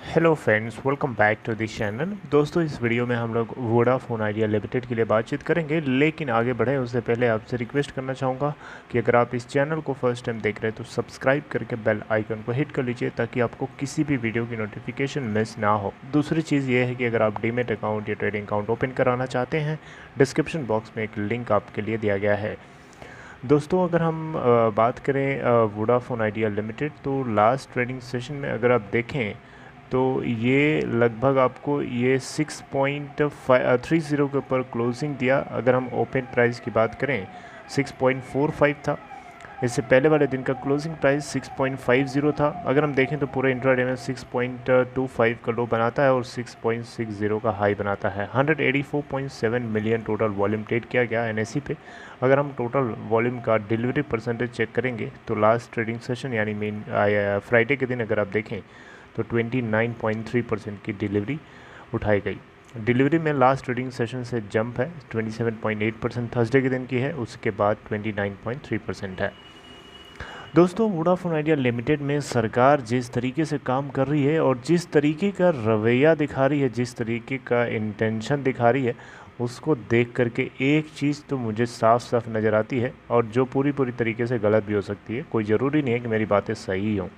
Hello friends, welcome back to this channel. दोस्तों, इस video में हम लोग वोडाफोन आइडिया लिमिटेड के लिए बातचीत करेंगे, लेकिन आगे बढ़े उससे पहले आपसे रिक्वेस्ट करना चाहूँगा कि अगर आप इस चैनल को फर्स्ट टाइम देख रहे हैं तो सब्सक्राइब करके बेल आइकन को हिट कर लीजिए ताकि आपको किसी भी वीडियो की नोटिफिकेशन मिस ना हो। दूसरी चीज़ ये है कि अगर आप डीमेट अकाउंट या ट्रेडिंग अकाउंट ओपन कराना चाहते हैं, डिस्क्रिप्शन बॉक्स में एक लिंक आपके लिए दिया गया है। दोस्तों, अगर हम बात करें वोडाफोन आइडिया लिमिटेड, तो लास्ट ट्रेडिंग सेशन में अगर आप देखें तो ये लगभग आपको ये 6.30 के ऊपर क्लोजिंग दिया। अगर हम ओपन प्राइस की बात करें 6.45 था। इससे पहले वाले दिन का क्लोजिंग प्राइस 6.50 था। अगर हम देखें तो पूरे इंट्राडे में 6.25 का लो बनाता है और 6.60 का हाई बनाता है। 184.7 मिलियन टोटल वॉल्यूम ट्रेड किया गया NSE पे। अगर हम टोटल वॉल्यूम का डिलीवरी परसेंटेज चेक करेंगे तो लास्ट ट्रेडिंग सेशन यानी मेन फ्राइडे के दिन अगर आप देखें तो 29.3% की डिलीवरी उठाई गई। डिलीवरी में लास्ट ट्रेडिंग सेशन से जंप है। 27.8% थर्सडे के दिन की है, उसके बाद 29.3% है। दोस्तों, वोडाफोन आइडिया लिमिटेड में सरकार जिस तरीके से काम कर रही है और जिस तरीके का रवैया दिखा रही है, जिस तरीके का इंटेंशन दिखा रही है, उसको देख करके एक चीज़ तो मुझे साफ साफ नज़र आती है, और जो पूरी पूरी तरीके से गलत भी हो सकती है। कोई ज़रूरी नहीं है कि मेरी बातें सही हों।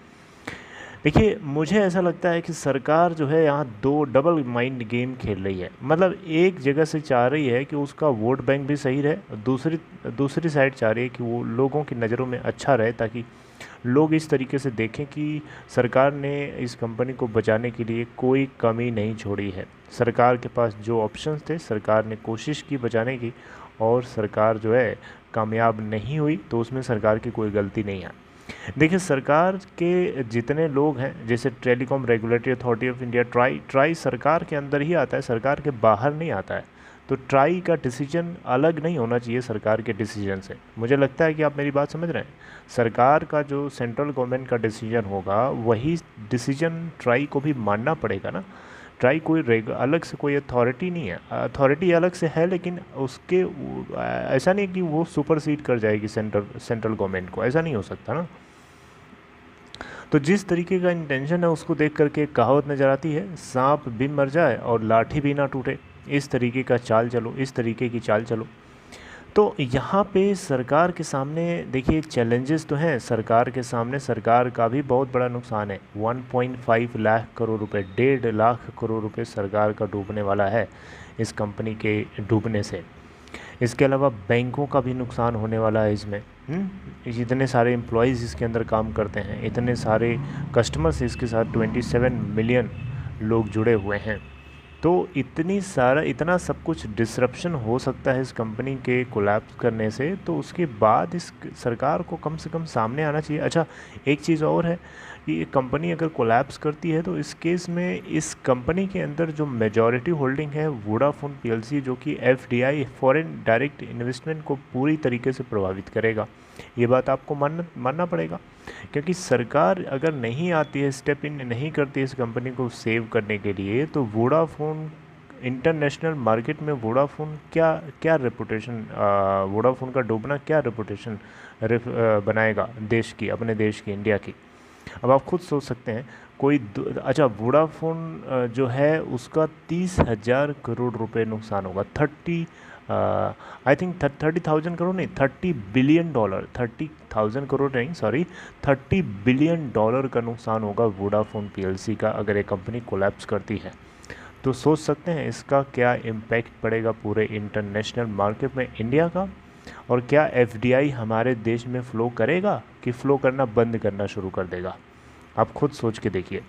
देखिए, मुझे ऐसा लगता है कि सरकार जो है यहाँ दो डबल माइंड गेम खेल रही है। मतलब एक जगह से चाह रही है कि उसका वोट बैंक भी सही रहे, और दूसरी दूसरी साइड चाह रही है कि वो लोगों की नज़रों में अच्छा रहे, ताकि लोग इस तरीके से देखें कि सरकार ने इस कंपनी को बचाने के लिए कोई कमी नहीं छोड़ी है। सरकार के पास जो ऑप्शंस थे, सरकार ने कोशिश की बचाने की, और सरकार जो है कामयाब नहीं हुई, तो उसमें सरकार की कोई गलती नहीं है। देखिए, सरकार के जितने लोग हैं, जैसे telecom regulatory authority of India, try सरकार के अंदर ही आता है, सरकार के बाहर नहीं आता है। तो ट्राई का डिसीजन अलग नहीं होना चाहिए सरकार के डिसीजन से। मुझे लगता है कि आप मेरी बात समझ रहे हैं। सरकार का जो सेंट्रल गवर्नमेंट का डिसीजन होगा, वही डिसीजन ट्राई को भी मानना पड़ेगा ना। ट्राई कोई अलग से कोई अथॉरिटी नहीं है। अथॉरिटी अलग से है, लेकिन उसके ऐसा नहीं कि वो सुपरसीड कर जाएगी सेंट्रल गवर्नमेंट को, ऐसा नहीं हो सकता ना। तो जिस तरीके का इंटेंशन है, उसको देख करके कहावत नज़र आती है, सांप भी मर जाए और लाठी भी ना टूटे। इस तरीके का चाल चलो, इस तरीके की चाल चलो। तो यहाँ पे सरकार के सामने देखिए चैलेंजेस तो हैं। सरकार के सामने सरकार का भी बहुत बड़ा नुकसान है। 1.5 लाख करोड़ रुपए, 1.5 लाख करोड़ रुपए सरकार का डूबने वाला है इस कंपनी के डूबने से। इसके अलावा बैंकों का भी नुकसान होने वाला है इसमें। इतने सारे एम्प्लॉयज़ इसके अंदर काम करते हैं, इतने सारे कस्टमर्स इसके साथ 27 मिलियन लोग जुड़े हुए हैं। तो इतना सब कुछ डिसरप्शन हो सकता है इस कंपनी के कोलैप्स करने से, तो उसके बाद इस सरकार को कम से कम सामने आना चाहिए। अच्छा, एक चीज़ और है कि ये कंपनी अगर कोलैप्स करती है तो इस केस में इस कंपनी के अंदर जो मेजॉरिटी होल्डिंग है वोडाफोन PLC, जो कि FDI फॉरेन डायरेक्ट इन्वेस्टमेंट को पूरी तरीके से प्रभावित करेगा। ये बात आपको मानना पड़ेगा, क्योंकि सरकार अगर नहीं आती है, स्टेप इन नहीं करती है इस कंपनी को सेव करने के लिए, तो वोडाफोन इंटरनेशनल मार्केट में वोडाफोन क्या क्या रेपुटेशन, वोडाफोन का डूबना क्या रेपुटेशन बनाएगा देश की, अपने देश की, इंडिया की। अब आप खुद सोच सकते हैं। अच्छा, वोडाफोन जो है उसका 30,000 करोड़ रुपए नुकसान होगा। 30,000 करोड़ नहीं, $30 बिलियन, 30,000 करोड़ नहीं, सॉरी, $30 बिलियन का नुकसान होगा वोडाफोन PLC का, अगर ये कंपनी कोलैप्स करती है। तो सोच सकते हैं इसका क्या इम्पैक्ट पड़ेगा पूरे इंटरनेशनल मार्केट में इंडिया का, और क्या FDI हमारे देश में फ़्लो करेगा कि फ़्लो करना बंद करना शुरू कर देगा। आप खुद सोच के देखिए।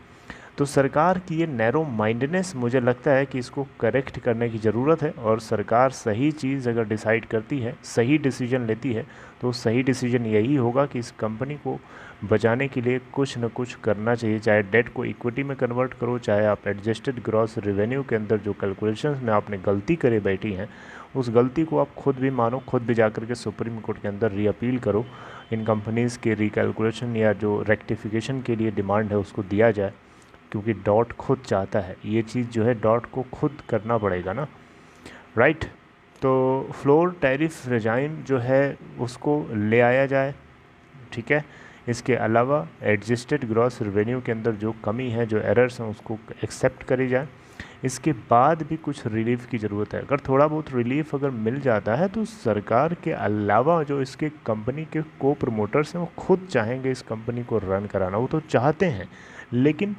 तो सरकार की ये नैरो माइंडनेस, मुझे लगता है कि इसको करेक्ट करने की ज़रूरत है, और सरकार सही चीज़ अगर डिसाइड करती है, सही डिसीजन लेती है, तो सही डिसीजन यही होगा कि इस कंपनी को बचाने के लिए कुछ न कुछ करना चाहिए। चाहे डेट को इक्विटी में कन्वर्ट करो, चाहे आप एडजस्टेड ग्रॉस रेवेन्यू के अंदर जो कैलकुलेशंस में आपने गलती करे बैठी हैं, उस गलती को आप खुद भी मानो, खुद भी जाकर के सुप्रीम कोर्ट के अंदर रीअपील करो। इन कंपनीज़ के रिकैलकुलेशन या जो रेक्टिफिकेशन के लिए डिमांड है उसको दिया जाए, क्योंकि डॉट खुद चाहता है ये चीज़ जो है, डॉट को खुद करना पड़ेगा ना, राइट। तो फ्लोर टैरिफ रेजाइम जो है उसको ले आया जाए, ठीक है। इसके अलावा एडजस्टेड ग्रॉस रेवेन्यू के अंदर जो कमी है, जो एरर्स हैं, उसको एक्सेप्ट करी जाए। इसके बाद भी कुछ रिलीफ की ज़रूरत है। अगर थोड़ा बहुत रिलीफ अगर मिल जाता है तो सरकार के अलावा जो इसके कंपनी के को प्रमोटर्स हैं वो खुद चाहेंगे इस कंपनी को रन कराना, वो तो चाहते हैं, लेकिन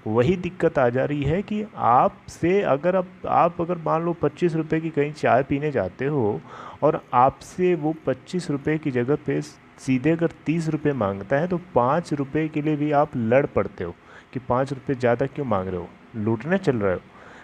वही दिक्कत आ जा रही है कि आपसे अगर आप अगर मान लो 25 रुपये की कहीं चाय पीने जाते हो और आपसे वो 25 रुपये की जगह पे सीधे अगर 30 रुपये मांगता है तो 5 रुपये के लिए भी आप लड़ पड़ते हो कि 5 रुपये ज़्यादा क्यों मांग रहे हो, लूटने चल रहे हो,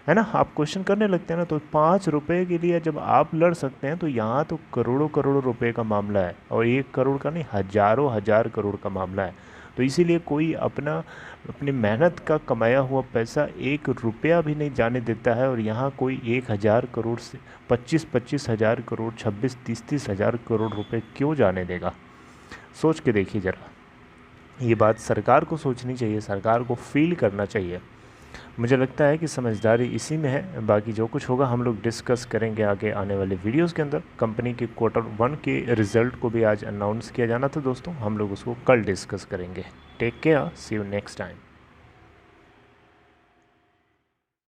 है ना। आप क्वेश्चन करने लगते हैं ना, तो 5 रुपये के लिए जब आप लड़ सकते हैं तो यहाँ तो करोड़ों करोड़ों रुपए का मामला है, और 1 करोड़ का नहीं, हज़ारों हज़ार करोड़ का मामला है। तो इसीलिए कोई अपनी मेहनत का कमाया हुआ पैसा 1 रुपया भी नहीं जाने देता है, और यहाँ कोई 1,000 करोड़ से 25-25 हज़ार करोड़, 26-30 हज़ार करोड़ रुपए क्यों जाने देगा। सोच के देखिए ज़रा, ये बात सरकार को सोचनी चाहिए, सरकार को फील करना चाहिए। मुझे लगता है कि समझदारी इसी में है। बाकी जो कुछ होगा हम लोग डिस्कस करेंगे आगे आने वाले वीडियोस के अंदर। कंपनी के Q1 के रिज़ल्ट को भी आज अनाउंस किया जाना था दोस्तों, हम लोग उसको कल डिस्कस करेंगे। Take care, see you next time.